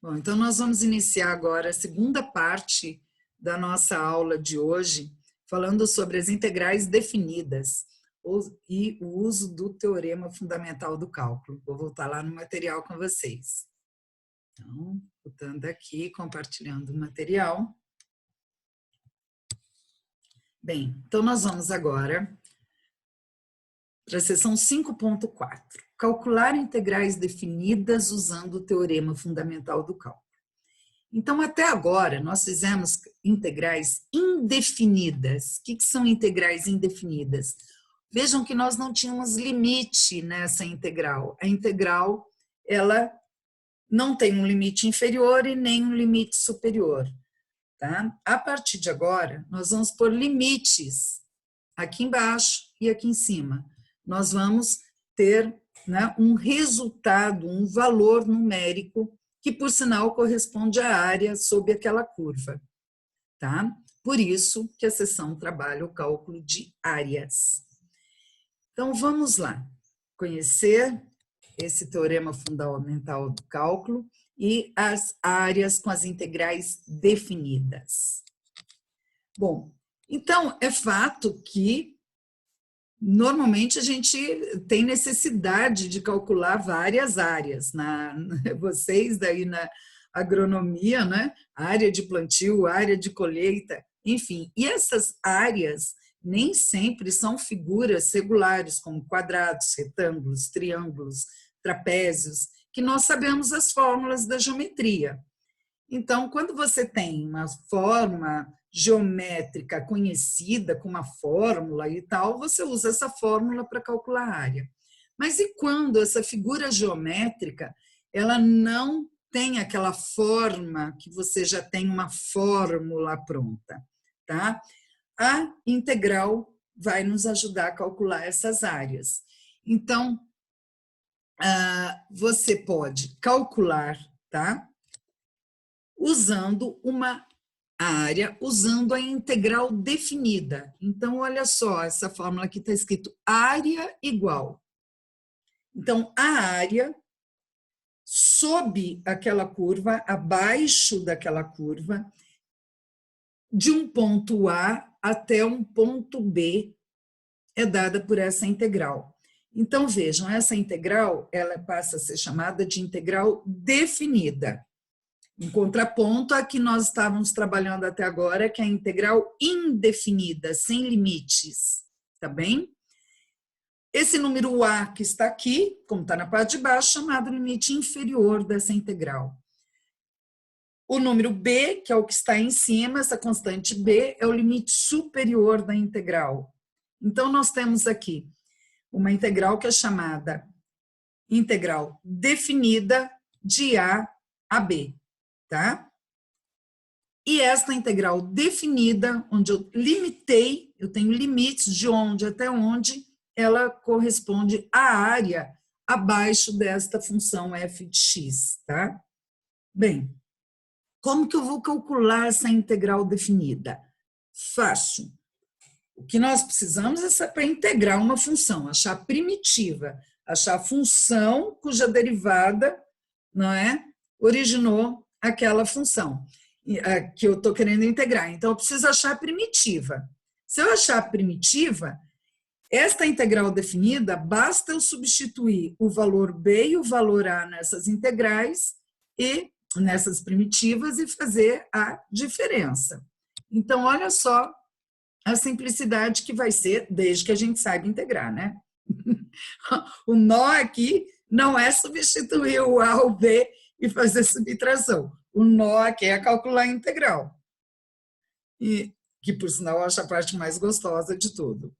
Bom, então nós vamos iniciar agora a segunda parte da nossa aula de hoje, falando sobre as integrais definidas e o uso do teorema fundamental do cálculo. Vou voltar lá no material com vocês. Então, botando aqui, compartilhando o material. Bem, então nós vamos agora para a seção 5.4. Calcular integrais definidas usando o teorema fundamental do cálculo. Então, até agora, nós fizemos integrais indefinidas. O que são integrais indefinidas? Vejam que nós não tínhamos limite nessa integral. A integral, ela não tem um limite inferior e nem um limite superior. Tá? A partir de agora, nós vamos pôr limites aqui embaixo e aqui em cima. Nós vamos ter, né, um resultado, um valor numérico que, por sinal, corresponde à área sob aquela curva. Tá? Por isso que a seção trabalha o cálculo de áreas. Então, vamos lá conhecer esse teorema fundamental do cálculo e as áreas com as integrais definidas. Bom, então, é fato que normalmente a gente tem necessidade de calcular várias áreas. Vocês daí na agronomia, né? Área de plantio, área de colheita, enfim. E essas áreas nem sempre são figuras regulares, como quadrados, retângulos, triângulos, trapézios, que nós sabemos as fórmulas da geometria. Então, quando você tem uma forma geométrica conhecida com uma fórmula e tal, você usa essa fórmula para calcular a área. Mas e quando essa figura geométrica, ela não tem aquela forma que você já tem uma fórmula pronta, tá? A integral vai nos ajudar a calcular essas áreas. Então, você pode calcular, tá? Usando uma área, usando a integral definida. Então, olha só, essa fórmula aqui está escrito área igual. Então, a área sob aquela curva, abaixo daquela curva, de um ponto A até um ponto B, é dada por essa integral. Então, vejam, essa integral, ela passa a ser chamada de integral definida. Em contraponto a que nós estávamos trabalhando até agora, que é a integral indefinida, sem limites, tá bem? Esse número A que está aqui, como está na parte de baixo, chamado limite inferior dessa integral. O número B, que é o que está em cima, essa constante B, é o limite superior da integral. Então, nós temos aqui uma integral que é chamada integral definida de A a B. Tá? E esta integral definida, onde eu limitei, eu tenho limites de onde até onde, ela corresponde à área abaixo desta função f de x, tá? Bem, como que eu vou calcular essa integral definida? Fácil. O que nós precisamos é para integrar uma função, achar a primitiva, achar a função cuja derivada, não é, originou aquela função que eu estou querendo integrar. Então, eu preciso achar a primitiva. Se eu achar a primitiva, esta integral definida, basta eu substituir o valor B e o valor A nessas integrais e nessas primitivas e fazer a diferença. Então, olha só a simplicidade que vai ser, desde que a gente saiba integrar, né? O nó aqui não é substituir o A ou B e fazer subtração. O nó aqui é calcular a integral. E que, por sinal, eu acho a parte mais gostosa de tudo.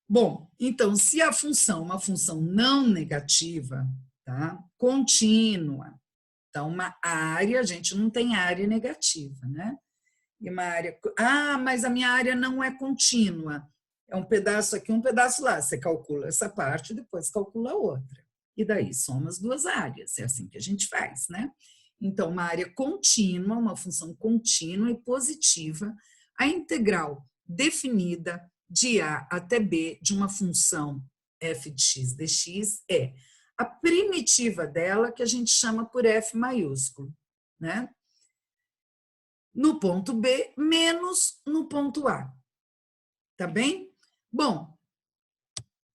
Bom, então, se a função é uma função não negativa, tá? Contínua, então, uma área, a gente não tem área negativa, né? E uma área... mas a minha área não é contínua. É um pedaço aqui, um pedaço lá. Você calcula essa parte, depois calcula a outra. E daí soma as duas áreas. É assim que a gente faz, né? Então, uma área contínua, uma função contínua e positiva, a integral definida de A até B de uma função f de x dx é a primitiva dela, que a gente chama por F maiúsculo, né? No ponto B, menos no ponto A. Tá bem? Bom,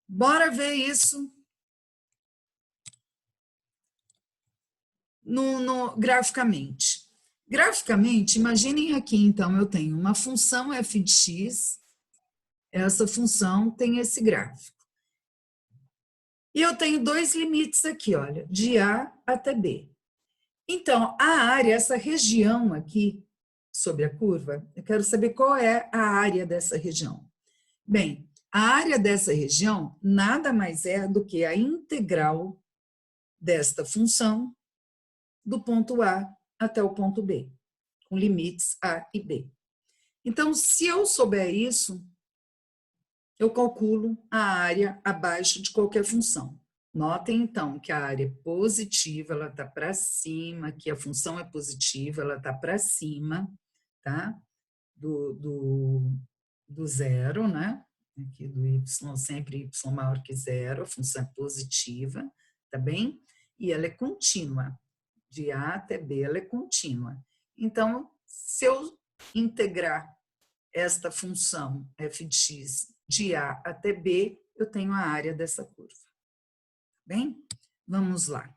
bora ver isso graficamente. Graficamente, imaginem aqui, então, eu tenho uma função f de x, essa função tem esse gráfico. E eu tenho dois limites aqui, olha, de A até B. Então, a área, essa região aqui, sobre a curva, eu quero saber qual é a área dessa região. Bem, a área dessa região nada mais é do que a integral desta função do ponto A até o ponto B, com limites A e B. Então, se eu souber isso, eu calculo a área abaixo de qualquer função. Notem, então, que a área é positiva, ela está para cima, que a função é positiva, ela está para cima, tá? Do zero, né? Aqui do y, sempre y maior que zero, a função é positiva, tá bem? E ela é contínua. De A até B, ela é contínua. Então, se eu integrar esta função f de x de A até B, eu tenho a área dessa curva. Bem? Vamos lá.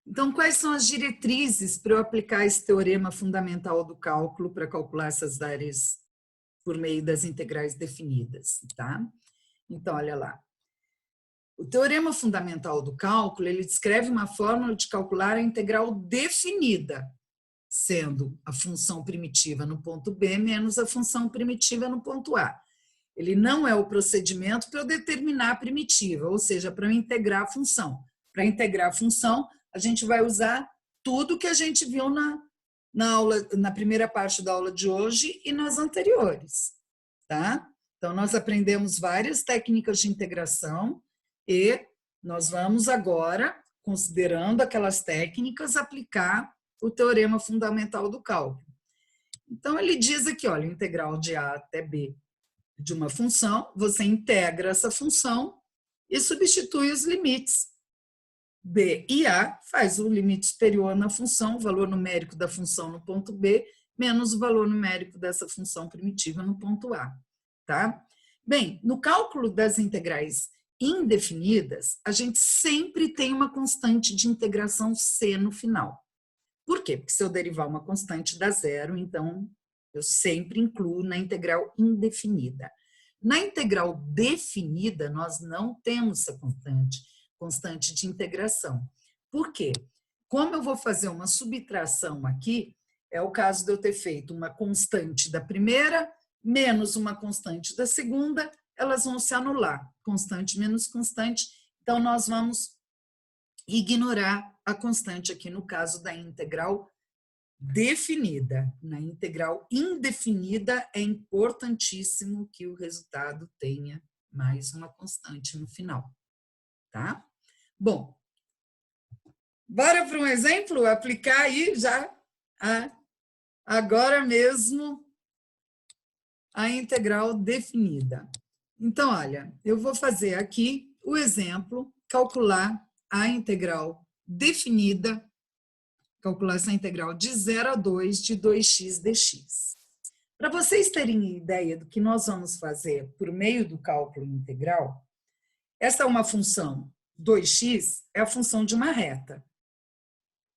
Então, quais são as diretrizes para eu aplicar esse teorema fundamental do cálculo para calcular essas áreas por meio das integrais definidas, tá? Então, olha lá. O teorema fundamental do cálculo, ele descreve uma fórmula de calcular a integral definida, sendo a função primitiva no ponto B menos a função primitiva no ponto A. Ele não é o procedimento para eu determinar a primitiva, ou seja, para eu integrar a função. Para integrar a função, a gente vai usar tudo que a gente viu na primeira parte da aula de hoje e nas anteriores, tá? Então, nós aprendemos várias técnicas de integração e nós vamos agora, considerando aquelas técnicas, aplicar o teorema fundamental do cálculo. Então, ele diz aqui, olha, integral de A até B de uma função, você integra essa função e substitui os limites. B e A faz o limite superior na função, o valor numérico da função no ponto B, menos o valor numérico dessa função primitiva no ponto A. Tá? Bem, no cálculo das integrais indefinidas, a gente sempre tem uma constante de integração C no final. Por quê? Porque se eu derivar uma constante dá zero, então eu sempre incluo na integral indefinida. Na integral definida, nós não temos essa constante de integração. Por quê? Como eu vou fazer uma subtração aqui, é o caso de eu ter feito uma constante da primeira menos uma constante da segunda, elas vão se anular, constante menos constante, então nós vamos ignorar a constante aqui no caso da integral definida. Na integral indefinida é importantíssimo que o resultado tenha mais uma constante no final, tá? Bom, bora para um exemplo, aplicar aí já agora mesmo a integral definida. Então, olha, eu vou fazer aqui o exemplo, calcular a integral definida, calcular essa integral de 0 a 2 de 2x dx. Para vocês terem ideia do que nós vamos fazer por meio do cálculo integral, essa é uma função 2x, é a função de uma reta,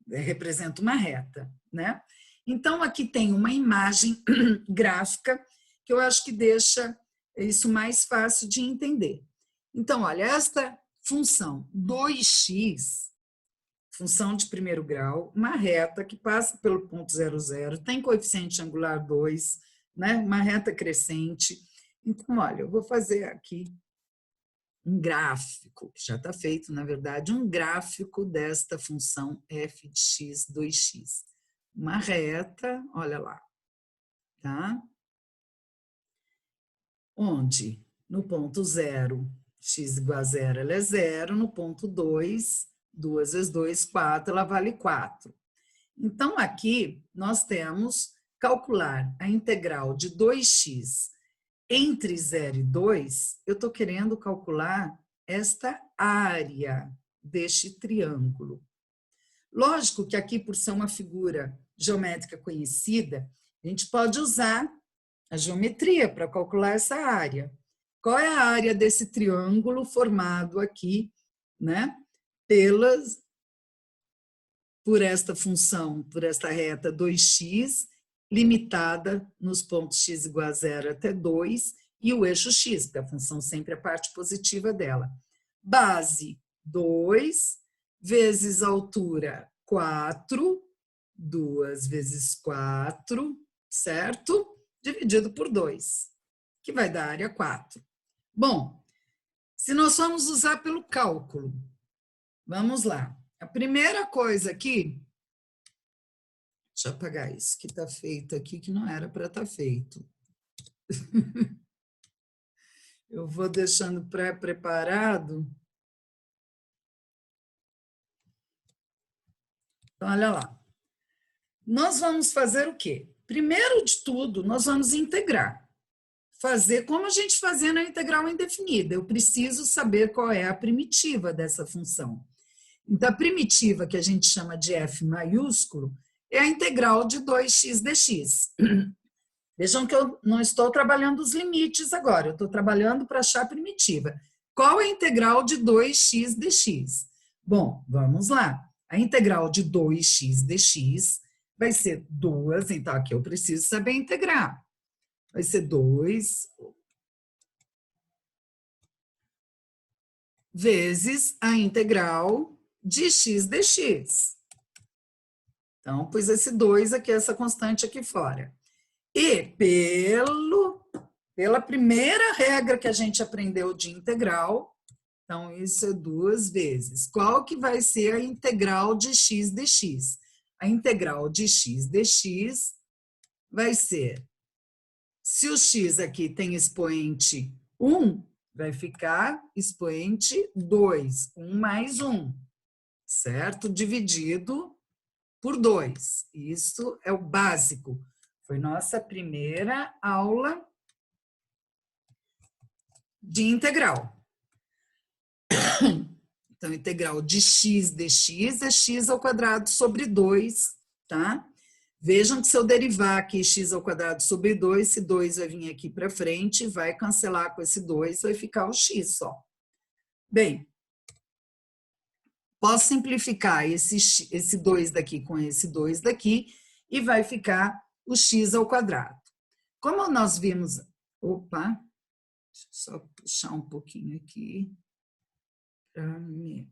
representa uma reta, né? Então, aqui tem uma imagem gráfica que eu acho que deixa isso mais fácil de entender. Então, olha, esta função 2x, função de primeiro grau, uma reta que passa pelo ponto 0, 0, tem coeficiente angular 2, né? Uma reta crescente. Então, olha, eu vou fazer aqui um gráfico, que já está feito, na verdade, um gráfico desta função f de x, 2x. Uma reta, olha lá, tá? Onde no ponto 0, x igual a 0, ela é 0, no ponto 2, 2 vezes 2, 4, ela vale 4. Então, aqui nós temos calcular a integral de 2x entre 0 e 2, eu estou querendo calcular esta área deste triângulo. Lógico que aqui, por ser uma figura geométrica conhecida, a gente pode usar a geometria para calcular essa área. Qual é a área desse triângulo formado aqui, né, por esta função, por esta reta 2x, limitada nos pontos x igual a 0 até 2, e o eixo x, porque a função sempre é a parte positiva dela. Base 2, vezes altura 4, 2 vezes 4, certo? Dividido por 2, que vai dar área 4. Bom, se nós vamos usar pelo cálculo, vamos lá. A primeira coisa aqui, deixa eu apagar isso que está feito aqui, que não era para estar feito. Eu vou deixando pré-preparado. Então, olha lá. Nós vamos fazer o quê? Primeiro de tudo, nós vamos integrar. Fazer como a gente fazia na integral indefinida. Eu preciso saber qual é a primitiva dessa função. Então, a primitiva, que a gente chama de f maiúsculo, é a integral de 2x dx. Vejam que eu não estou trabalhando os limites agora, eu estou trabalhando para achar a primitiva. Qual é a integral de 2x dx? Bom, vamos lá. A integral de 2x dx vai ser 2, então aqui eu preciso saber integrar. Vai ser 2 vezes a integral de x dx. Então, pus esse 2 aqui, essa constante aqui fora. E pela primeira regra que a gente aprendeu de integral, então isso é 2 vezes. Qual que vai ser a integral de x dx? A integral de x dx vai ser, se o x aqui tem expoente 1, vai ficar expoente 2, 1 mais 1, certo? Dividido por 2. Isso é o básico. Foi nossa primeira aula de integral. Então, integral de x dx é x ao quadrado sobre 2, tá? Vejam que se eu derivar aqui x ao quadrado sobre 2, esse 2 vai vir aqui para frente, vai cancelar com esse 2, vai ficar o x só. Bem, posso simplificar esse 2 daqui com esse 2 daqui e vai ficar o x ao quadrado. Como nós vimos... Opa, deixa eu só puxar um pouquinho aqui para me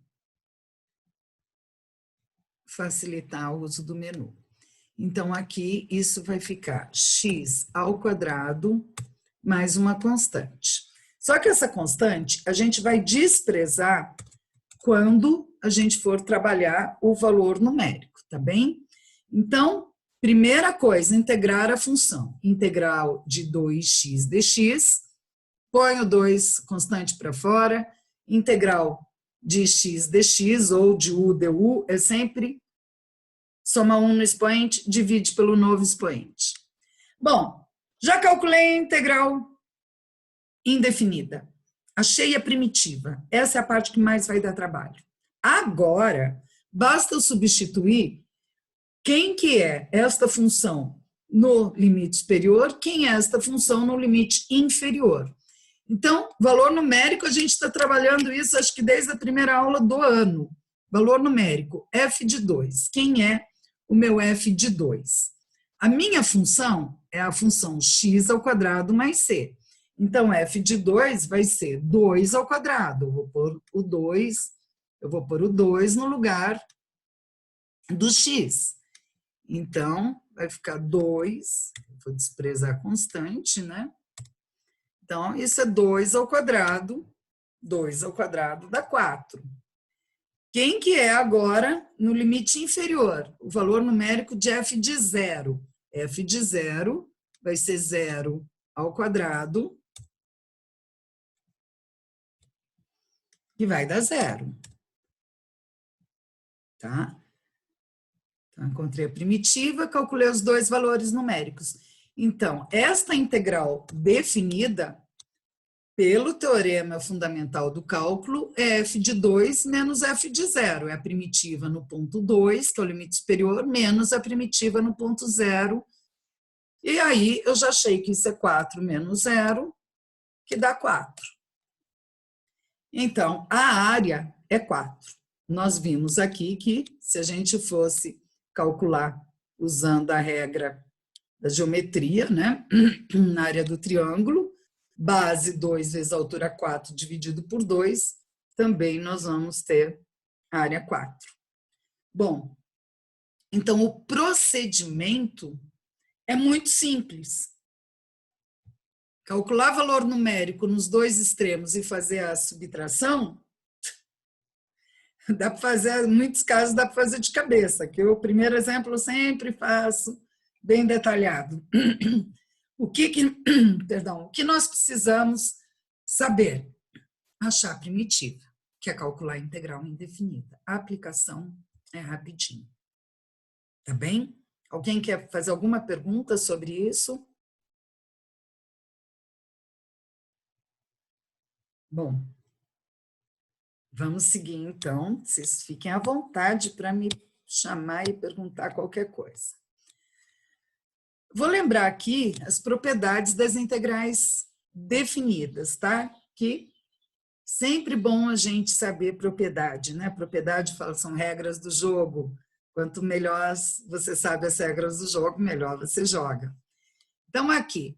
facilitar o uso do menu. Então, aqui, isso vai ficar x ao quadrado mais uma constante. Só que essa constante, a gente vai desprezar quando a gente for trabalhar o valor numérico, tá bem? Então, primeira coisa, integrar a função. Integral de 2x dx, ponho 2 constante para fora, integral de x dx ou de u du é sempre soma 1 no expoente, divide pelo novo expoente. Bom, já calculei a integral indefinida. Achei a primitiva. Essa é a parte que mais vai dar trabalho. Agora, basta eu substituir quem que é esta função no limite superior, quem é esta função no limite inferior. Então, valor numérico, a gente está trabalhando isso, acho que desde a primeira aula do ano. Valor numérico, f de 2. Quem é o meu f de 2? A minha função é a função x ao quadrado mais c. Então, f de 2 vai ser 2 ao quadrado. Eu vou pôr o 2 no lugar do x. Então, vai ficar 2, vou desprezar a constante, né? Então, isso é 2 ao quadrado dá 4. Quem que é agora no limite inferior? O valor numérico de f de 0. F de 0 vai ser 0 ao quadrado, que vai dar 0. Tá? Então, encontrei a primitiva, calculei os dois valores numéricos. Então, esta integral definida pelo teorema fundamental do cálculo, é f de 2 menos f de 0. É a primitiva no ponto 2, que é o limite superior, menos a primitiva no ponto 0. E aí eu já achei que isso é 4 menos 0, que dá 4. Então, a área é 4. Nós vimos aqui que, se a gente fosse calcular usando a regra da geometria, né, na área do triângulo, base 2 vezes a altura 4 dividido por 2, também nós vamos ter área 4. Bom, então o procedimento é muito simples. Calcular valor numérico nos dois extremos e fazer a subtração, dá para fazer, em muitos casos dá para fazer de cabeça, que o primeiro exemplo eu sempre faço bem detalhado. O que nós precisamos saber? Achar a primitiva, que é calcular a integral indefinida. A aplicação é rapidinho. Tá bem? Alguém quer fazer alguma pergunta sobre isso? Bom, vamos seguir então. Vocês fiquem à vontade para me chamar e perguntar qualquer coisa. Vou lembrar aqui as propriedades das integrais definidas, tá? Que sempre bom a gente saber propriedade, né? Propriedade são regras do jogo. Quanto melhor você sabe as regras do jogo, melhor você joga. Então, aqui,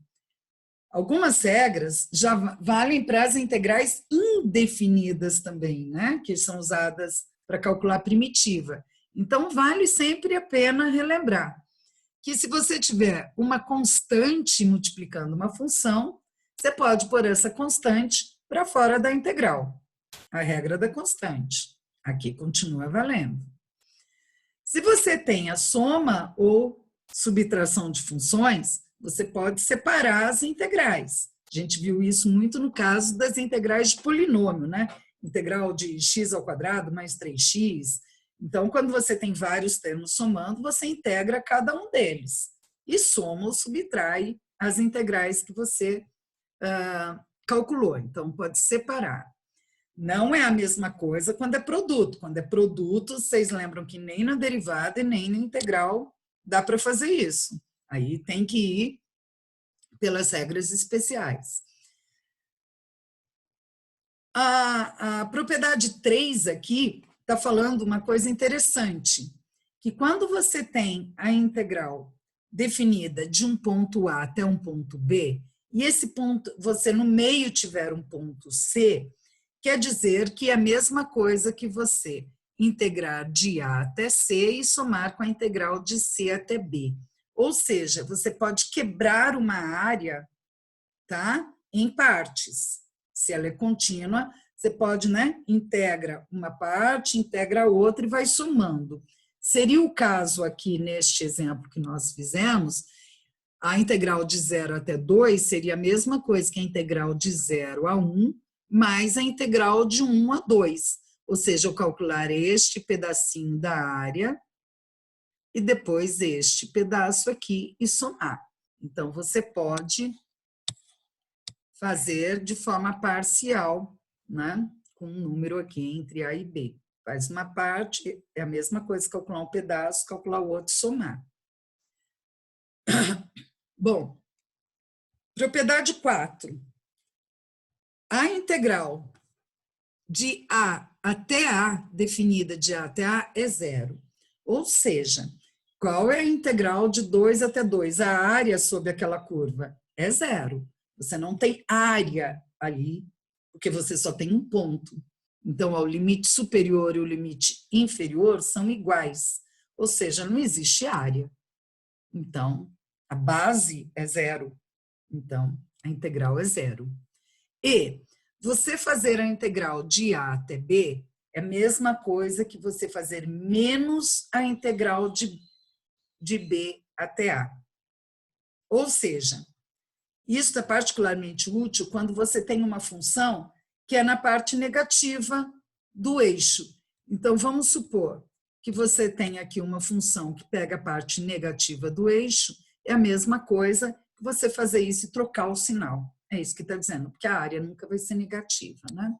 algumas regras já valem para as integrais indefinidas também, né? Que são usadas para calcular primitiva. Então, vale sempre a pena relembrar que se você tiver uma constante multiplicando uma função, você pode pôr essa constante para fora da integral. A regra da constante. Aqui continua valendo. Se você tem a soma ou subtração de funções, você pode separar as integrais. A gente viu isso muito no caso das integrais de polinômio, né? Integral de x ao quadrado mais 3x. Então, quando você tem vários termos somando, você integra cada um deles. E soma ou subtrai as integrais que você calculou. Então, pode separar. Não é a mesma coisa quando é produto. Quando é produto, vocês lembram que nem na derivada e nem na integral dá para fazer isso. Aí tem que ir pelas regras especiais. A propriedade 3 aqui está falando uma coisa interessante, que quando você tem a integral definida de um ponto A até um ponto B, e esse ponto, você no meio tiver um ponto C, quer dizer que é a mesma coisa que você integrar de A até C e somar com a integral de C até B. Ou seja, você pode quebrar uma área, tá, em partes. Se ela é contínua, você pode, né, integra uma parte, integra a outra e vai somando. Seria o caso aqui, neste exemplo que nós fizemos, a integral de 0 até 2 seria a mesma coisa que a integral de 0 a 1, mais a integral de 1 a 2. Ou seja, eu calcular este pedacinho da área e depois este pedaço aqui e somar. Então, você pode fazer de forma parcial, né? Com um número aqui entre A e B. Faz uma parte, é a mesma coisa calcular um pedaço, calcular o outro e somar. Bom, propriedade 4. A integral de A até A, definida de A até A, é 0. Ou seja, qual é a integral de 2 até 2? A área sobre aquela curva é 0. Você não tem área ali, porque você só tem um ponto. Então, o limite superior e o limite inferior são iguais. Ou seja, não existe área. Então, a base é 0. Então, a integral é 0. E você fazer a integral de A até B é a mesma coisa que você fazer menos a integral de B até A. Ou seja, isso é particularmente útil quando você tem uma função que é na parte negativa do eixo. Então, vamos supor que você tem aqui uma função que pega a parte negativa do eixo, é a mesma coisa que você fazer isso e trocar o sinal. É isso que está dizendo, porque a área nunca vai ser negativa, né?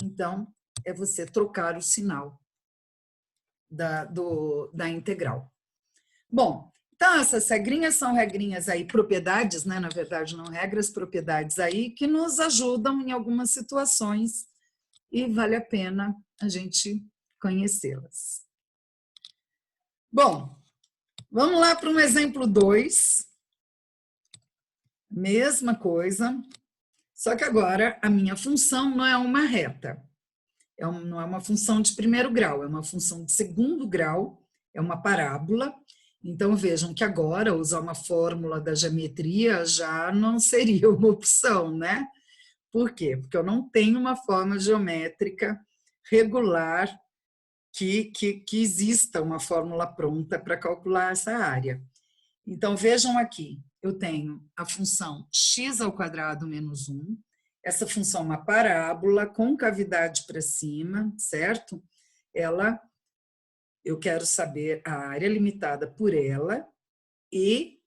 Então, é você trocar o sinal da integral. Bom, então essas regrinhas são regrinhas aí, propriedades, né? Na verdade, não regras, propriedades aí, que nos ajudam em algumas situações e vale a pena a gente conhecê-las. Bom, vamos lá para um exemplo 2. Mesma coisa, só que agora a minha função não é uma reta. Não é uma função de primeiro grau, é uma função de segundo grau, é uma parábola. Então, vejam que agora usar uma fórmula da geometria já não seria uma opção, né? Por quê? Porque eu não tenho uma forma geométrica regular que exista uma fórmula pronta para calcular essa área. Então, vejam aqui, eu tenho a função x² menos 1, essa função é uma parábola com cavidade para cima, certo? Eu quero saber a área limitada por ela e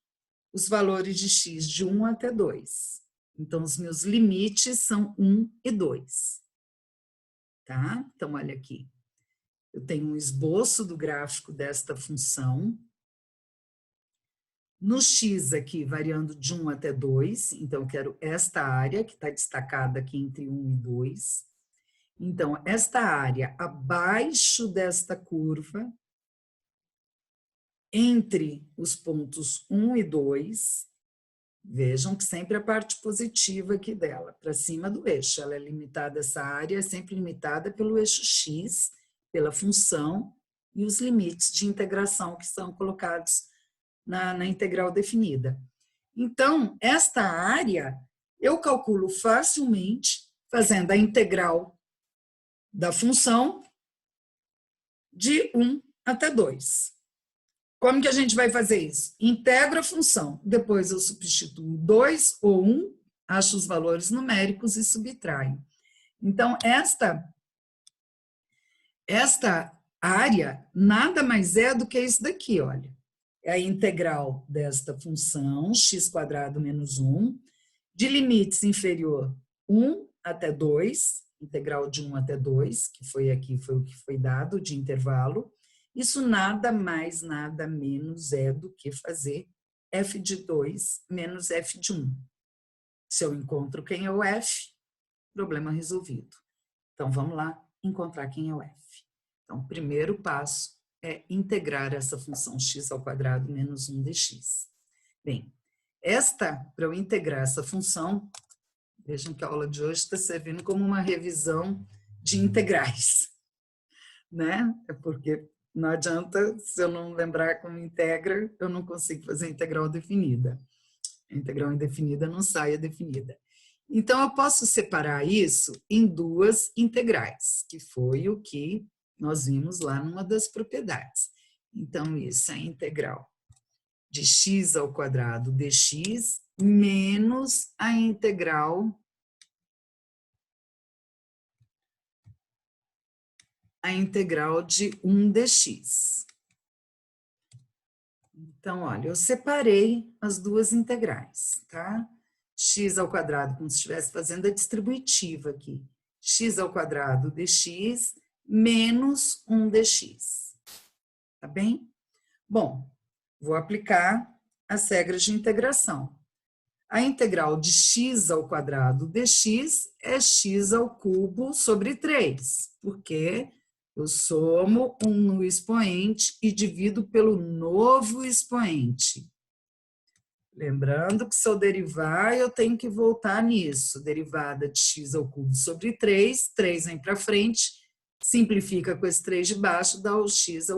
os valores de x de 1 até 2. Então, os meus limites são 1 e 2. Tá? Então, olha aqui. Eu tenho um esboço do gráfico desta função. No x aqui, variando de 1 até 2, então eu quero esta área, que está destacada aqui entre 1 e 2. Então, esta área abaixo desta curva, entre os pontos 1 e 2, vejam que sempre a parte positiva aqui dela, para cima do eixo. Ela é limitada, essa área é sempre limitada pelo eixo x, pela função e os limites de integração que são colocados na integral definida. Então, esta área eu calculo facilmente fazendo a integral da função de 1 até 2. Como que a gente vai fazer isso? Integro a função, depois eu substituo 2 ou 1, acho os valores numéricos e subtraio. Então, esta área nada mais é do que isso daqui, olha. É a integral desta função, x² menos 1, de limites inferior 1 até 2, integral de 1 até 2, que foi aqui, foi o que foi dado de intervalo. Isso nada mais, nada menos é do que fazer f de 2 menos f de 1. Se eu encontro quem é o f, problema resolvido. Então, vamos lá encontrar quem é o f. Então, o primeiro passo é integrar essa função x² menos 1 dx. Bem, para eu integrar essa função, vejam que a aula de hoje está servindo como uma revisão de integrais, né? É porque não adianta, se eu não lembrar como integra, eu não consigo fazer a integral definida. A integral indefinida não sai definida. Então, eu posso separar isso em duas integrais, que foi o que nós vimos lá numa das propriedades. Então, isso é a integral de x² dx menos a integral de 1 dx. Então, olha, eu separei as duas integrais, tá? x² como se estivesse fazendo a distributiva aqui. x² dx menos 1 dx. Tá bem? Bom, vou aplicar as regras de integração. A integral de x² dx é x³ sobre 3, porque eu somo no expoente e divido pelo novo expoente. Lembrando que se eu derivar, eu tenho que voltar nisso. Derivada de x³ sobre 3, 3 vem para frente, simplifica com esse 3 de baixo, dá o x².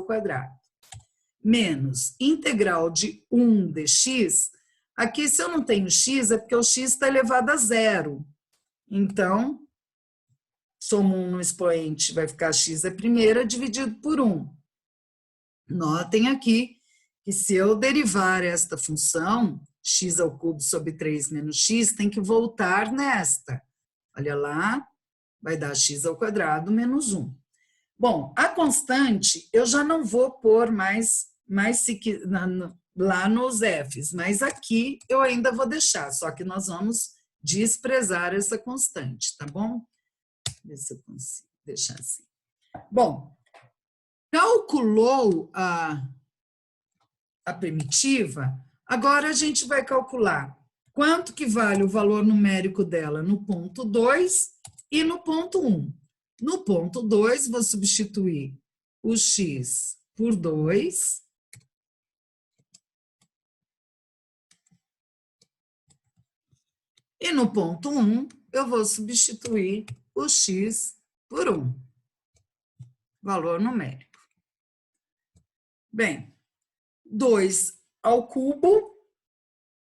Menos integral de 1 dx. Aqui, se eu não tenho x, é porque o x está elevado a 0. Então, somo 1 no expoente, vai ficar x é primeira, dividido por 1. Notem aqui que se eu derivar esta função, x³ sobre 3 menos x, tem que voltar nesta. Olha lá, vai dar x² menos 1. Bom, a constante, eu já não vou pôr mais lá nos f's, mas aqui eu ainda vou deixar, só que nós vamos desprezar essa constante, tá bom? Ver se eu consigo deixar assim. Bom, calculou a primitiva, agora a gente vai calcular quanto que vale o valor numérico dela no ponto 2 e no ponto 1. No ponto 2, vou substituir o x por 2. E no ponto 1, eu vou substituir o x por 1. Valor numérico. Bem, 2 ao cubo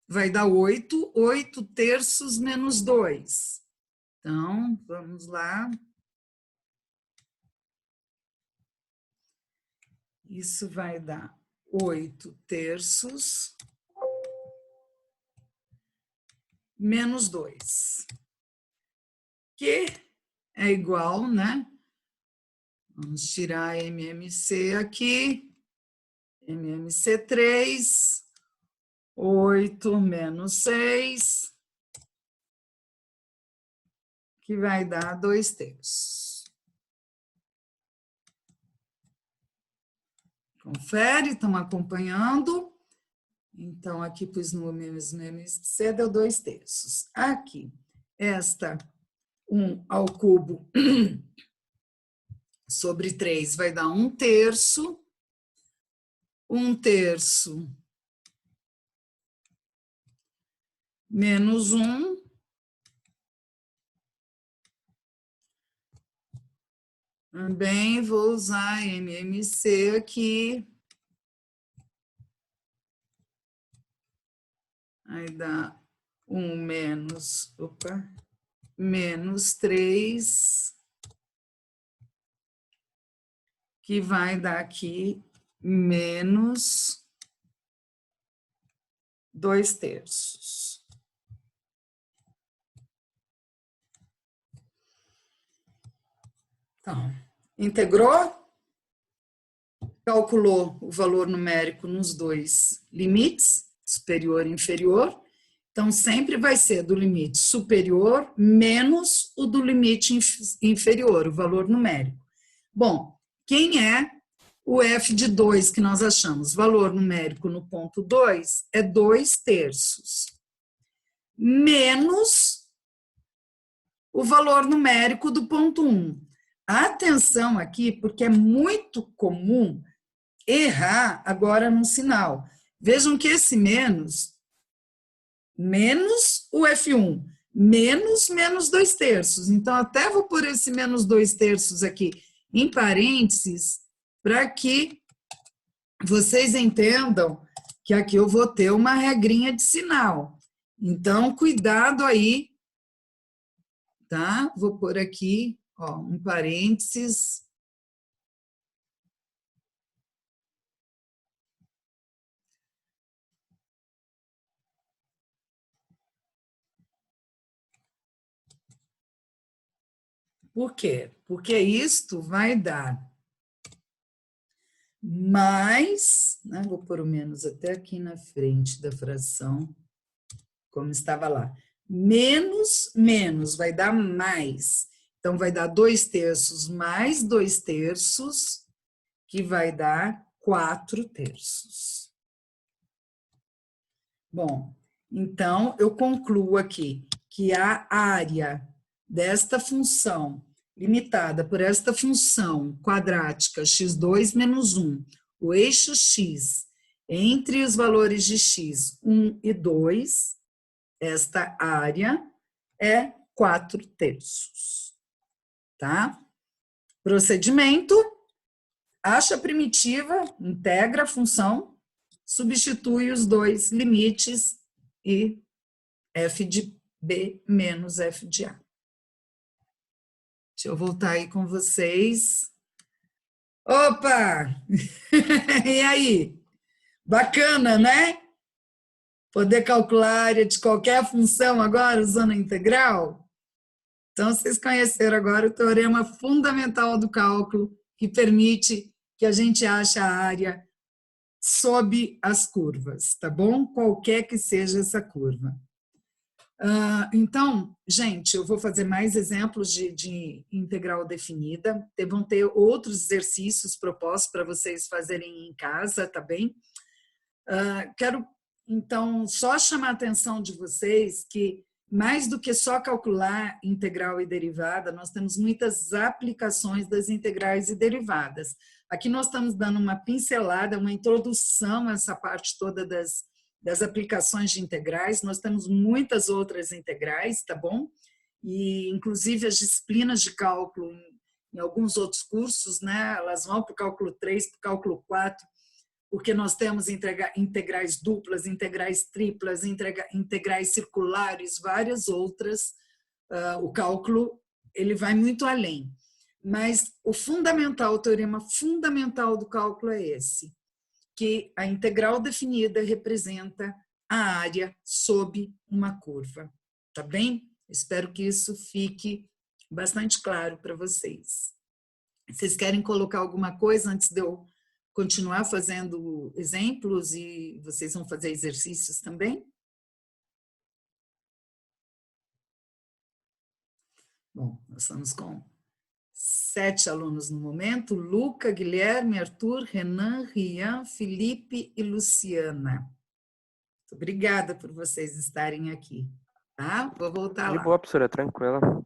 vai dar 8. 8 terços menos 2. Então, vamos lá. Isso vai dar 8 terços menos 2, que é igual, né? Vamos tirar MMC aqui, MMC3, 8 menos 6, que vai dar 2 terços. Confere, estão acompanhando? Então, aqui pus no MMC, deu 2 terços. Aqui, esta 1 ao cubo sobre 3 vai dar 1 terço. 1 terço menos 1. Também vou usar MMC aqui. Aí dá 1 menos 3, que vai dar aqui menos 2 terços. Então, integrou, calculou o valor numérico nos dois limites, superior e inferior. Então, sempre vai ser do limite superior menos o do limite inferior, o valor numérico. Bom, quem é o f de 2 que nós achamos? Valor numérico no ponto 2 é 2 terços, menos o valor numérico do ponto 1. Atenção aqui, porque é muito comum errar agora no sinal. Vejam que esse menos o F1, menos 2 terços. Então, até vou pôr esse menos 2 terços aqui em parênteses, para que vocês entendam que aqui eu vou ter uma regrinha de sinal. Então, cuidado aí, tá? Vou pôr aqui, ó, um parênteses. Por quê? Porque isto vai dar mais, né? Vou pôr o menos até aqui na frente da fração, como estava lá. Menos vai dar mais. Então, vai dar 2 terços mais 2 terços, que vai dar 4 terços. Bom, então, eu concluo aqui que a área desta função limitada por esta função quadrática x2 menos 1, o eixo x, entre os valores de x, 1 e 2, esta área é 4 terços. Tá? Procedimento, acha a primitiva, integra a função, substitui os dois limites e f de b menos f de a. Deixa eu voltar aí com vocês. Opa! E aí? Bacana, né? Poder calcular a área de qualquer função agora usando a integral? Então, vocês conheceram agora o teorema fundamental do cálculo, que permite que a gente ache a área sob as curvas, tá bom? Qualquer que seja essa curva. Então, gente, eu vou fazer mais exemplos de integral definida. Vão ter outros exercícios propostos para vocês fazerem em casa, tá bem? Quero, então, só chamar a atenção de vocês que, mais do que só calcular integral e derivada, nós temos muitas aplicações das integrais e derivadas. Aqui nós estamos dando uma pincelada, uma introdução a essa parte toda das aplicações de integrais. Nós temos muitas outras integrais, tá bom? E, inclusive, as disciplinas de cálculo, em alguns outros cursos, né, elas vão para o cálculo 3, para o cálculo 4, porque nós temos integrais duplas, integrais triplas, integrais circulares, várias outras. O cálculo ele vai muito além. Mas o fundamental, o teorema fundamental do cálculo é esse, que a integral definida representa a área sob uma curva. Tá bem? Espero que isso fique bastante claro para vocês. Vocês querem colocar alguma coisa antes de eu continuar fazendo exemplos e vocês vão fazer exercícios também? Bom, nós estamos com 7 alunos no momento: Luca, Guilherme, Arthur, Renan, Rian, Felipe e Luciana. Muito obrigada por vocês estarem aqui, tá? Vou voltar lá. De boa, professora, tranquila.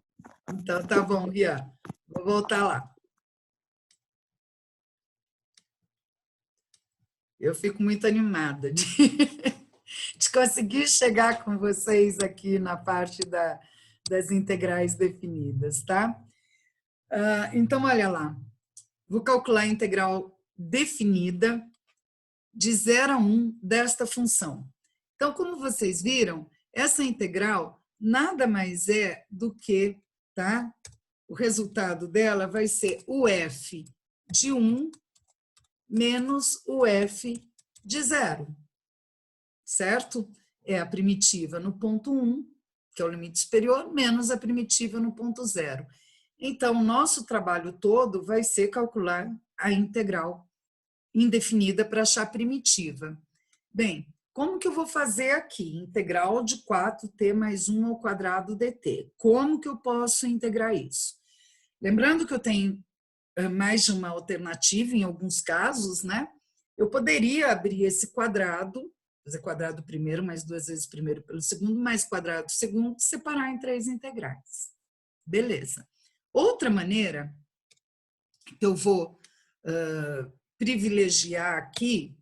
Então, tá bom, Rian. Vou voltar lá. Eu fico muito animada de conseguir chegar com vocês aqui na parte das integrais definidas, tá? Então, olha lá. Vou calcular a integral definida de 0 a 1 desta função. Então, como vocês viram, essa integral nada mais é do que, tá? O resultado dela vai ser o f de 1 menos o f de 0, certo? É a primitiva no ponto 1, que é o limite superior, menos a primitiva no ponto 0. Então, o nosso trabalho todo vai ser calcular a integral indefinida para achar a primitiva. Bem, como que eu vou fazer aqui? Integral de 4t mais 1 ao quadrado dt. Como que eu posso integrar isso? Lembrando que eu tenho mais de uma alternativa em alguns casos, né? Eu poderia abrir esse quadrado, fazer quadrado primeiro, mais 2 vezes primeiro pelo segundo, mais quadrado segundo, separar em 3 integrais. Beleza. Outra maneira que eu vou privilegiar aqui,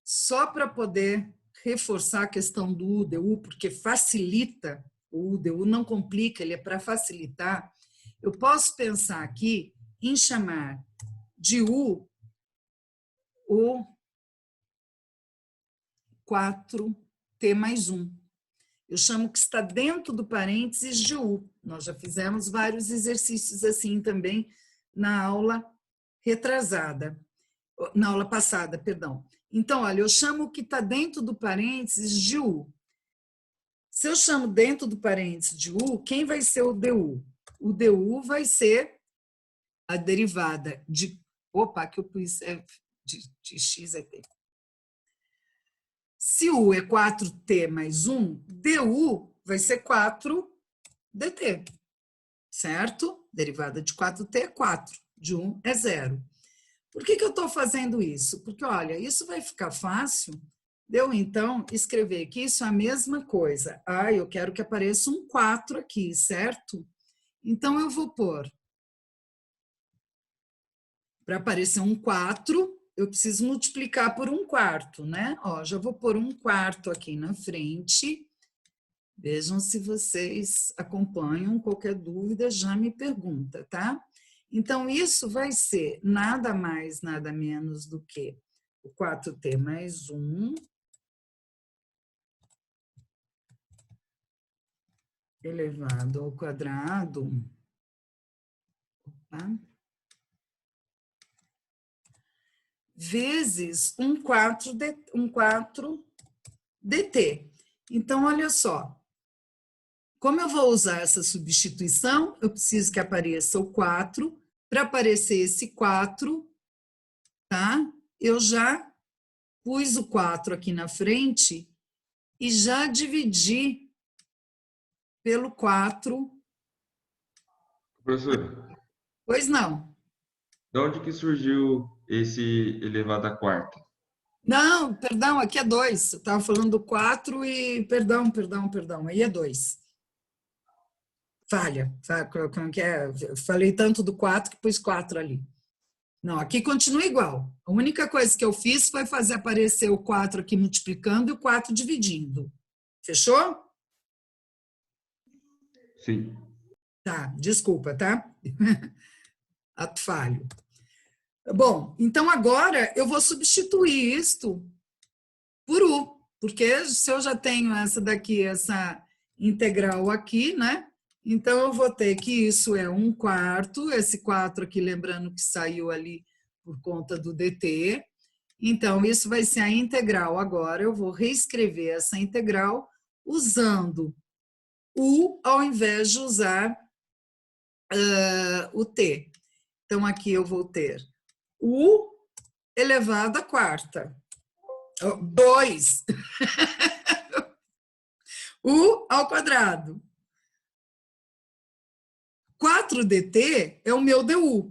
só para poder reforçar a questão do UDU, porque facilita, o UDU não complica, ele é para facilitar, eu posso pensar aqui em chamar de U o 4t mais 1. Eu chamo que está dentro do parênteses de U. Nós já fizemos vários exercícios assim também na aula retrasada, na aula passada, perdão. Então, olha, eu chamo o que está dentro do parênteses de U. Se eu chamo dentro do parênteses de U, quem vai ser o DU? O DU vai ser a derivada de... Opa, que eu pus de x é t. Se U é 4t mais 1, DU vai ser 4dt, certo? Derivada de 4t é 4, de 1 é 0. Por que eu estou fazendo isso? Porque, olha, isso vai ficar fácil de eu, então, escrever que isso é a mesma coisa. Eu quero que apareça um 4 aqui, certo? Então, eu vou pôr, para aparecer um 4, eu preciso multiplicar por 1/4, né? Ó, já vou pôr 1/4 aqui na frente. Vejam se vocês acompanham. Qualquer dúvida, já me pergunta, tá? Então, isso vai ser nada mais, nada menos do que o 4t mais 1 elevado ao quadrado, tá? Vezes 4dt. Então, olha só. Como eu vou usar essa substituição, eu preciso que apareça o 4. Para aparecer esse 4, tá? Eu já pus o 4 aqui na frente e já dividi pelo 4. Professora, Pois não. de onde que surgiu esse elevado à quarta? Não, perdão, aqui é 2. Eu estava falando do 4 e... Perdão. Aí é 2. Falha. Como que é? Eu falei tanto do 4 que pus 4 ali. Não, aqui continua igual. A única coisa que eu fiz foi fazer aparecer o 4 aqui multiplicando e o 4 dividindo. Fechou? Sim. Tá, desculpa, tá? Ato falho. Bom, então agora eu vou substituir isto por U, porque se eu já tenho essa daqui, essa integral aqui, né? Então eu vou ter que isso é 1/4, esse 4 aqui, lembrando que saiu ali por conta do dt. Então, isso vai ser a integral. Agora eu vou reescrever essa integral usando U ao invés de usar o T. Então, aqui eu vou ter U elevado à quarta. 2. U ao quadrado. 4dt é o meu du.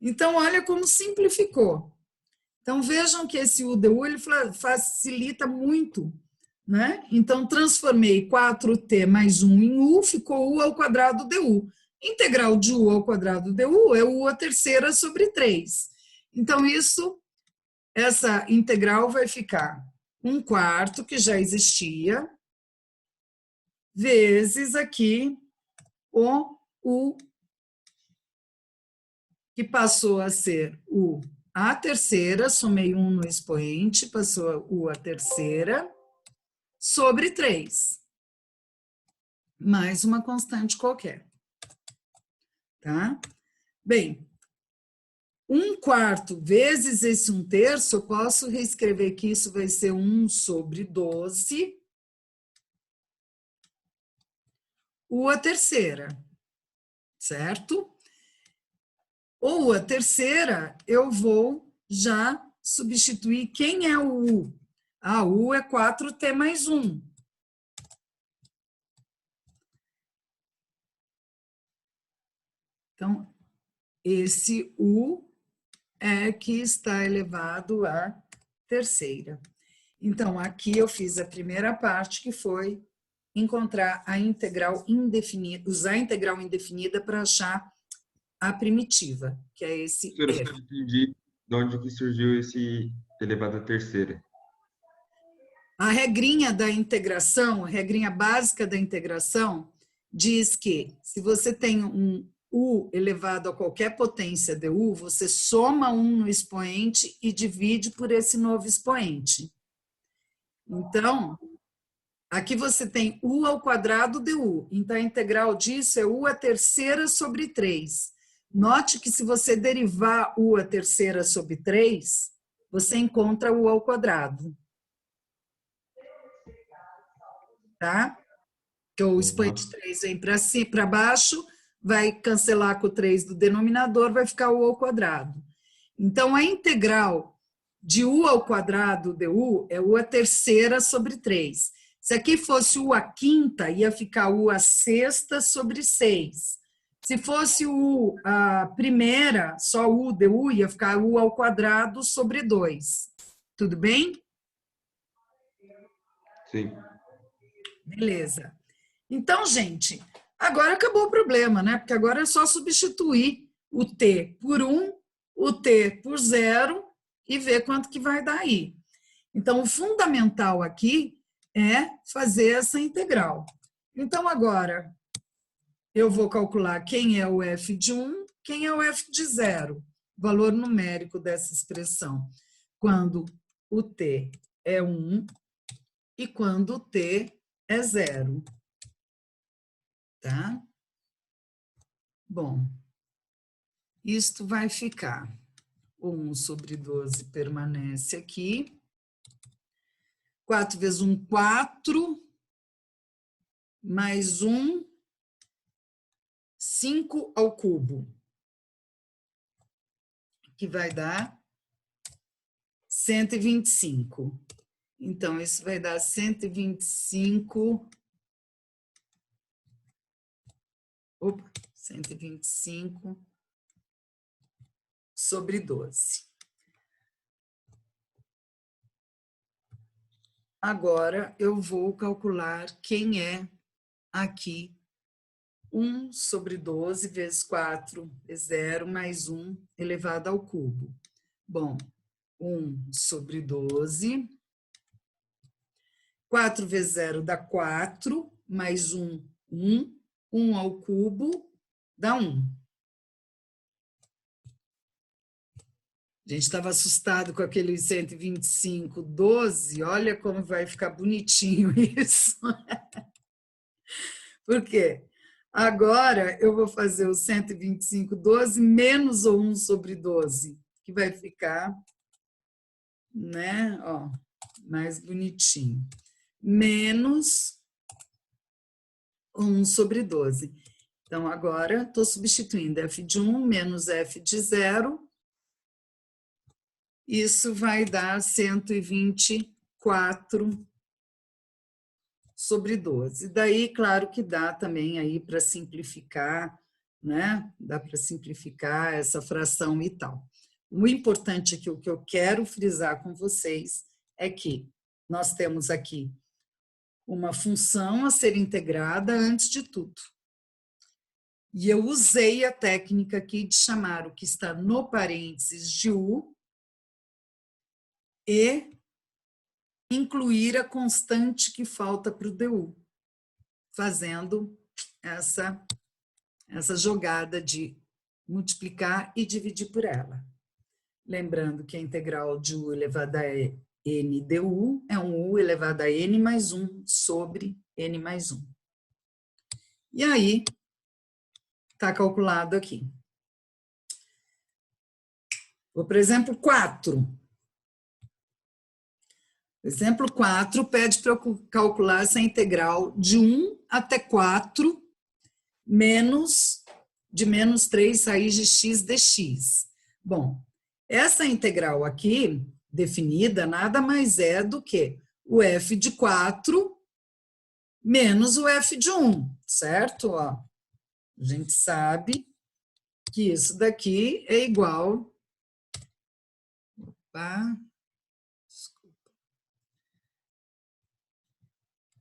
Então, olha como simplificou. Então, vejam que esse UDU ele facilita muito, né? Então, transformei 4t mais 1 em U, ficou U ao quadrado du. Integral de U ao quadrado du é U à terceira sobre 3. Então, essa integral vai ficar 1/4, que já existia, vezes aqui o U, que passou a ser U à terceira, somei 1 no expoente, passou U à terceira, sobre 3, mais uma constante qualquer. Tá? Bem, 1/4 vezes esse 1/3, eu posso reescrever que isso vai ser 1 sobre 12, U à terceira, certo? Ou a terceira, eu vou já substituir quem é o U. A U é 4t mais 1. Então, esse U é que está elevado à terceira. Então, aqui eu fiz a primeira parte, que foi encontrar a integral indefinida, usar a integral indefinida para achar a primitiva, que é esse Professora, f. eu não entendi de onde que surgiu esse elevado à terceira. A regrinha da integração, a regrinha básica da integração, diz que se você tem um u elevado a qualquer potência de u, você soma 1 no expoente e divide por esse novo expoente. Então, aqui você tem u ao quadrado de u. Então, a integral disso é u à terceira sobre 3. Note que se você derivar u à terceira sobre 3, você encontra u ao quadrado. Tá? Que o expoente 3 vem para baixo, vai cancelar com o 3 do denominador, vai ficar u ao quadrado. Então, a integral de u ao quadrado de u é u à terceira sobre 3. Se aqui fosse u à quinta, ia ficar u à sexta sobre 6. Se fosse u à primeira, só u de u, ia ficar u ao quadrado sobre 2. Tudo bem? Sim. Beleza. Então, gente, agora acabou o problema, né? Porque agora é só substituir o t por 1, o t por 0 e ver quanto que vai dar aí. Então, o fundamental aqui é fazer essa integral. Então, agora, eu vou calcular quem é o f de 1, quem é o f de 0, valor numérico dessa expressão, quando o t é 1 e quando o t é 0. Tá? Bom, isto vai ficar 1 sobre 12 permanece aqui. 4 vezes 1, 4. Mais 1, 5 ao cubo. Que vai dar 125. Então, isso vai dar 125 Opa, 125 sobre 12. Agora, eu vou calcular quem é aqui 1 sobre 12 vezes 4 é 0 mais 1 elevado ao cubo. Bom, 1 sobre 12. 4 vezes 0 dá 4, mais 1, 1. 1 ao cubo dá 1. A gente estava assustado com aquele 125, 12. Olha como vai ficar bonitinho isso. Por quê? Agora eu vou fazer o 125, 12 menos o 1 sobre 12, que vai ficar, né, ó, mais bonitinho. Menos 1 sobre 12. Então, agora estou substituindo f de 1 menos f de 0. Isso vai dar 124 sobre 12. Daí, claro que dá também aí para simplificar, né? Dá para simplificar essa fração e tal. O importante aqui, o que eu quero frisar com vocês, é que nós temos aqui uma função a ser integrada antes de tudo. E eu usei a técnica aqui de chamar o que está no parênteses de U e incluir a constante que falta para o DU, fazendo essa jogada de multiplicar e dividir por ela. Lembrando que a integral de U elevada a N du é um U elevado a N mais 1 sobre N mais 1. E aí, está calculado aqui. Vou para o exemplo 4. Exemplo 4 pede para eu calcular essa integral de 1 até 4 de menos 3 raiz de x dx. Bom, essa integral aqui, definida, nada mais é do que o f de 4 menos o f de 1, certo? Ó, a gente sabe que isso daqui é igual... Opa,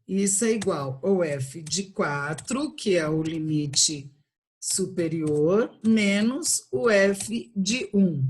isso é igual ao f de 4, que é o limite superior, menos o f de 1.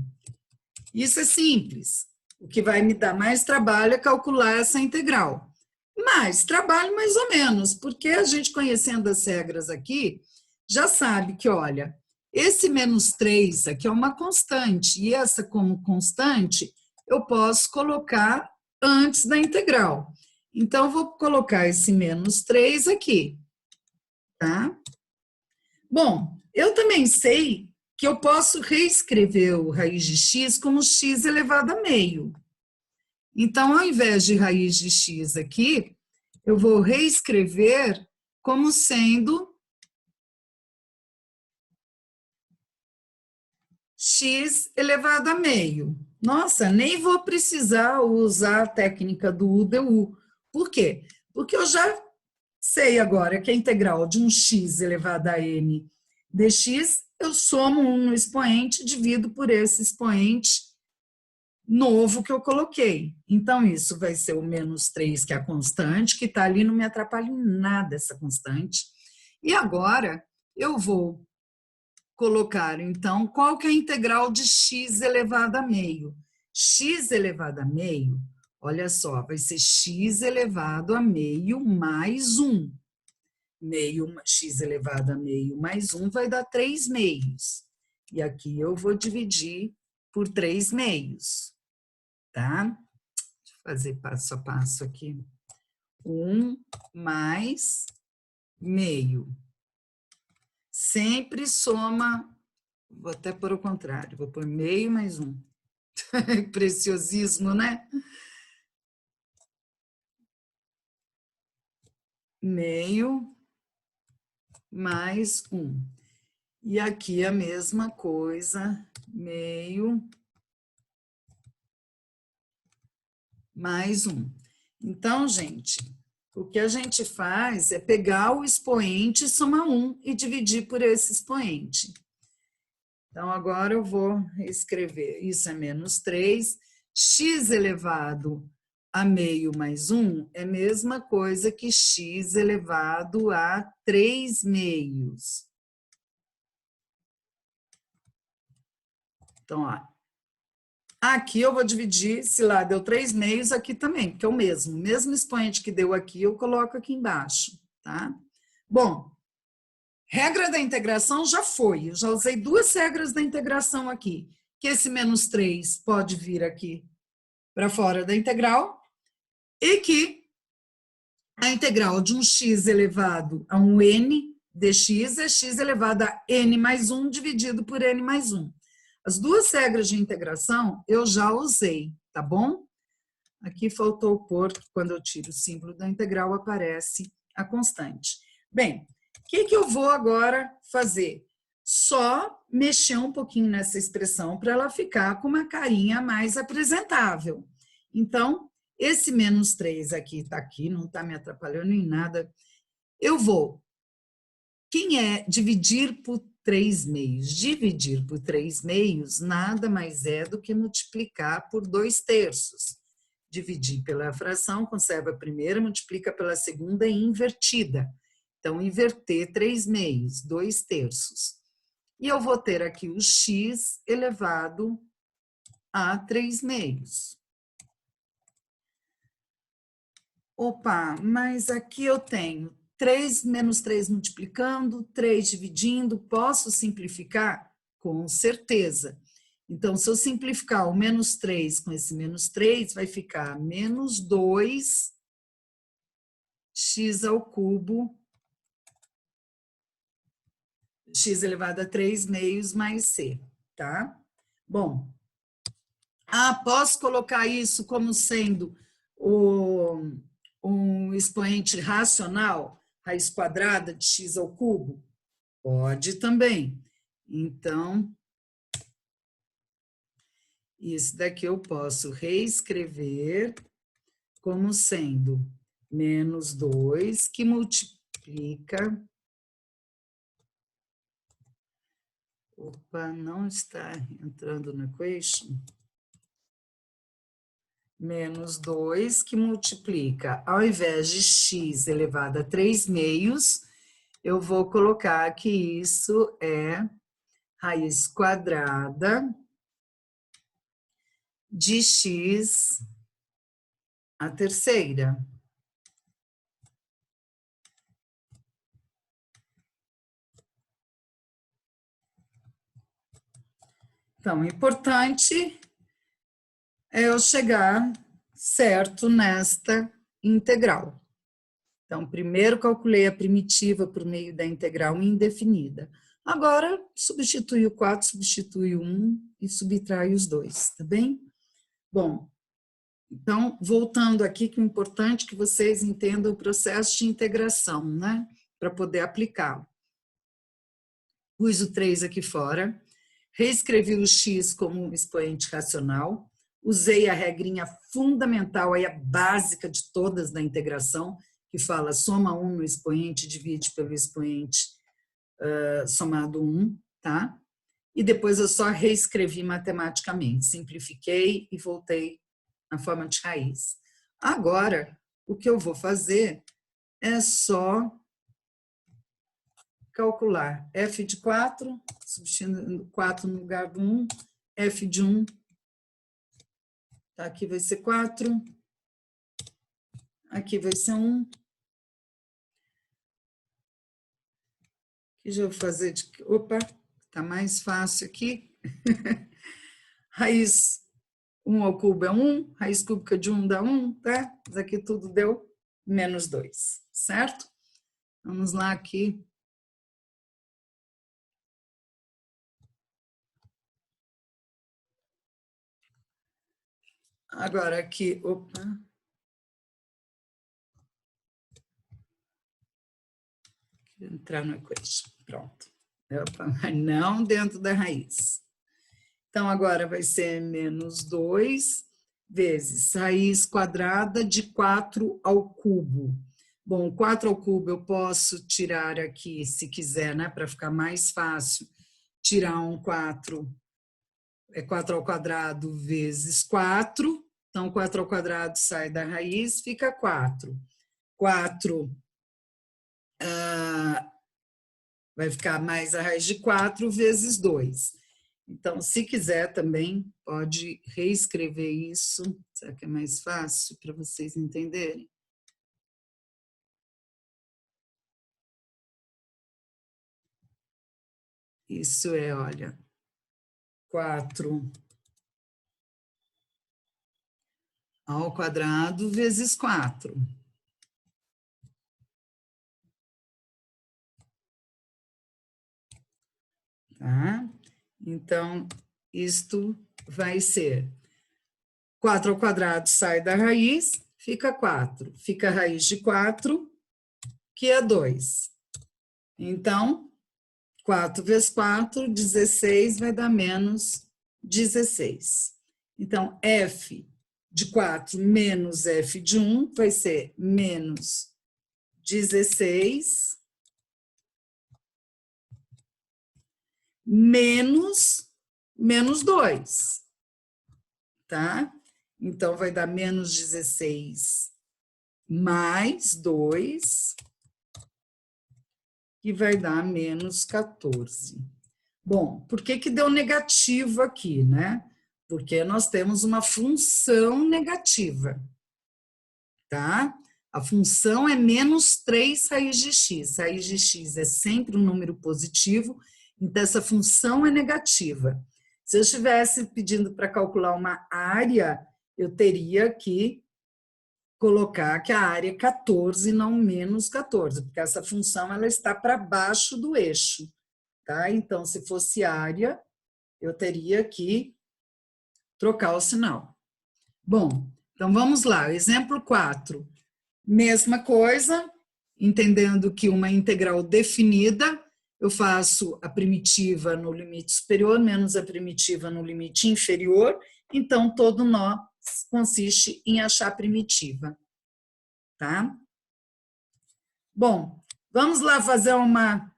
Isso é simples. O que vai me dar mais trabalho é calcular essa integral. Mais trabalho, mais ou menos, porque a gente, conhecendo as regras aqui, já sabe que, olha, esse menos 3 aqui é uma constante, e essa como constante eu posso colocar antes da integral. Então, vou colocar esse menos 3 aqui, tá? Bom, eu também sei que eu posso reescrever o raiz de x como x elevado a meio. Então, ao invés de raiz de x aqui, eu vou reescrever como sendo x elevado a meio. Nossa, nem vou precisar usar a técnica do U/DU. Por quê? Porque eu já sei agora que a integral de um x elevado a n dx, eu somo 1 no expoente, divido por esse expoente novo que eu coloquei. Então, isso vai ser o menos 3, que é a constante, que está ali, não me atrapalha em nada essa constante. E agora, eu vou colocar, então, qual que é a integral de x elevado a meio? X elevado a meio, olha só, vai ser x elevado a meio mais 1. X elevado a meio mais 1 vai dar 3 meios. E aqui eu vou dividir por 3 meios, tá? Deixa eu fazer passo a passo aqui. 1 mais meio. Sempre soma, vou até pôr o contrário, vou pôr meio mais 1. Preciosismo, né? Meio mais 1. E aqui a mesma coisa, meio mais 1. Então, gente, O que a gente faz é pegar o expoente, somar 1 e dividir por esse expoente. Então, agora eu vou escrever. Isso é menos 3. X elevado a meio mais 1 é a mesma coisa que x elevado a 3 meios. Então, ó, aqui eu vou dividir, se lá deu 3 meios, aqui também, porque é o mesmo expoente que deu aqui, eu coloco aqui embaixo, tá? Bom, regra da integração já foi, eu já usei 2 regras da integração aqui, que esse menos 3 pode vir aqui para fora da integral, e que a integral de um x elevado a um n dx é x elevado a n mais 1 dividido por n mais 1. As 2 regras de integração eu já usei, tá bom? Aqui faltou pôr, quando eu tiro o símbolo da integral, aparece a constante. Bem, o que eu vou agora fazer? Só mexer um pouquinho nessa expressão para ela ficar com uma carinha mais apresentável. Então, esse menos 3 aqui está aqui, não está me atrapalhando em nada. Eu vou. Quem é dividir por 3 meios? Dividir por 3 meios nada mais é do que multiplicar por 2 terços. Dividir pela fração, conserva a primeira, multiplica pela segunda e invertida. Então, inverter 3 meios, 2 terços. E eu vou ter aqui o x elevado a 3 meios. Opa, mas aqui eu tenho 3 menos 3 multiplicando, 3 dividindo, posso simplificar? Com certeza. Então, se eu simplificar o menos 3 com esse menos 3, vai ficar menos 2 x ao cubo, x elevado a 3 meios mais c, tá? Bom, posso colocar isso como sendo um expoente racional, raiz quadrada de x ao cubo? Pode também. Então, isso daqui eu posso reescrever como sendo menos 2 que multiplica... Opa, não está entrando no equation. Menos 2 que multiplica, ao invés de x elevado a 3 meios, eu vou colocar que isso é raiz quadrada de x à terceira. Então, o importante é eu chegar certo nesta integral. Então, primeiro calculei a primitiva por meio da integral indefinida. Agora, substitui o 4, substitui o 1 e subtrai os 2, tá bem? Bom, então, voltando aqui, que é importante que vocês entendam o processo de integração, né? Para poder aplicá-lo. Pus o 3 aqui fora, reescrevi o x como um expoente racional, usei a regrinha fundamental, aí a básica de todas da integração, que fala soma 1 no expoente, divide pelo expoente somado 1, tá? E depois eu só reescrevi matematicamente, simplifiquei e voltei na forma de raiz. Agora, o que eu vou fazer é só calcular f de 4, substituindo 4 no lugar do 1, f de 1, tá, aqui vai ser 4, aqui vai ser 1. Aqui já vou fazer de... Opa, tá mais fácil aqui. Raiz 1 ao cubo é 1, raiz cúbica de 1 dá 1, tá? Mas aqui tudo deu menos 2, certo? Vamos lá aqui. Agora aqui, opa. Entrar no equation, pronto. Opa, mas não dentro da raiz. Então, agora vai ser menos 2 vezes raiz quadrada de 4 ao cubo. Bom, 4 ao cubo eu posso tirar aqui, se quiser, né, para ficar mais fácil, tirar um 4, é 4 ao quadrado vezes 4, então 4 ao quadrado sai da raiz, fica 4. 4 vai ficar mais a raiz de 4 vezes 2. Então, se quiser também, pode reescrever isso. Será que é mais fácil para vocês entenderem? Isso é, olha, 4 ao quadrado vezes 4. Tá? Então, isto vai ser 4 ao quadrado sai da raiz, fica 4. Fica a raiz de 4, que é 2. Então, 4 vezes 4, 16, vai dar menos 16. Então, f de 4 menos f de 1 vai ser menos 16 menos 2, tá? Então, vai dar menos 16 mais 2, que vai dar menos 14. Bom, por que que deu negativo aqui, né? Porque nós temos uma função negativa, tá? A função é menos 3 raiz de x. Raiz de x é sempre um número positivo, então essa função é negativa. Se eu estivesse pedindo para calcular uma área, eu teria que colocar que a área é 14 e não menos 14, porque essa função ela está para baixo do eixo, tá? Então, se fosse área, eu teria que trocar o sinal. Bom, então vamos lá, exemplo 4. Mesma coisa, entendendo que uma integral definida, eu faço a primitiva no limite superior menos a primitiva no limite inferior, então todo nó consiste em achar a primitiva, tá? Bom, vamos lá fazer uma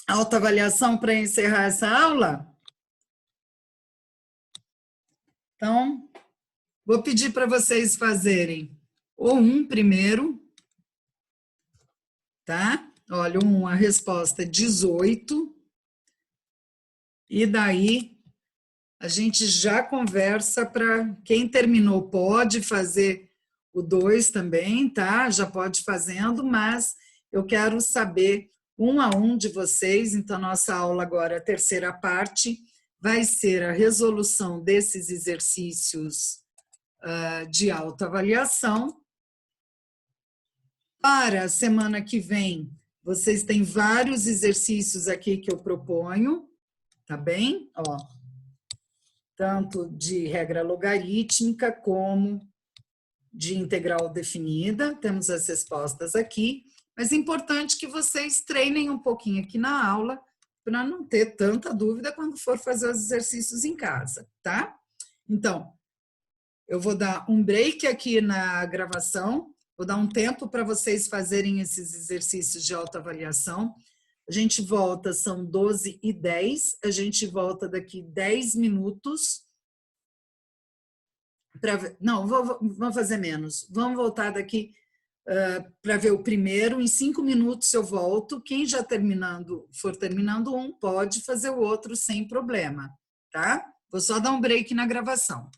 autoavaliação para encerrar essa aula? Então, vou pedir para vocês fazerem o 1 primeiro, tá? Olha, a resposta é 18. E daí, a gente já conversa para quem terminou pode fazer o 2 também, tá? Já pode ir fazendo, mas eu quero saber um a um de vocês. Então, nossa aula agora, a terceira parte, vai ser a resolução desses exercícios de autoavaliação. Para a semana que vem, vocês têm vários exercícios aqui que eu proponho, tá bem? Ó, tanto de regra logarítmica como de integral definida, temos as respostas aqui, mas é importante que vocês treinem um pouquinho aqui na aula, para não ter tanta dúvida quando for fazer os exercícios em casa, tá? Então, eu vou dar um break aqui na gravação, vou dar um tempo para vocês fazerem esses exercícios de autoavaliação. A gente volta, são 12h10, a gente volta daqui 10 minutos. Não, vamos fazer menos. Vamos voltar daqui para ver o primeiro. Em 5 minutos eu volto. Quem já for terminando um, pode fazer o outro sem problema, tá? Vou só dar um break na gravação.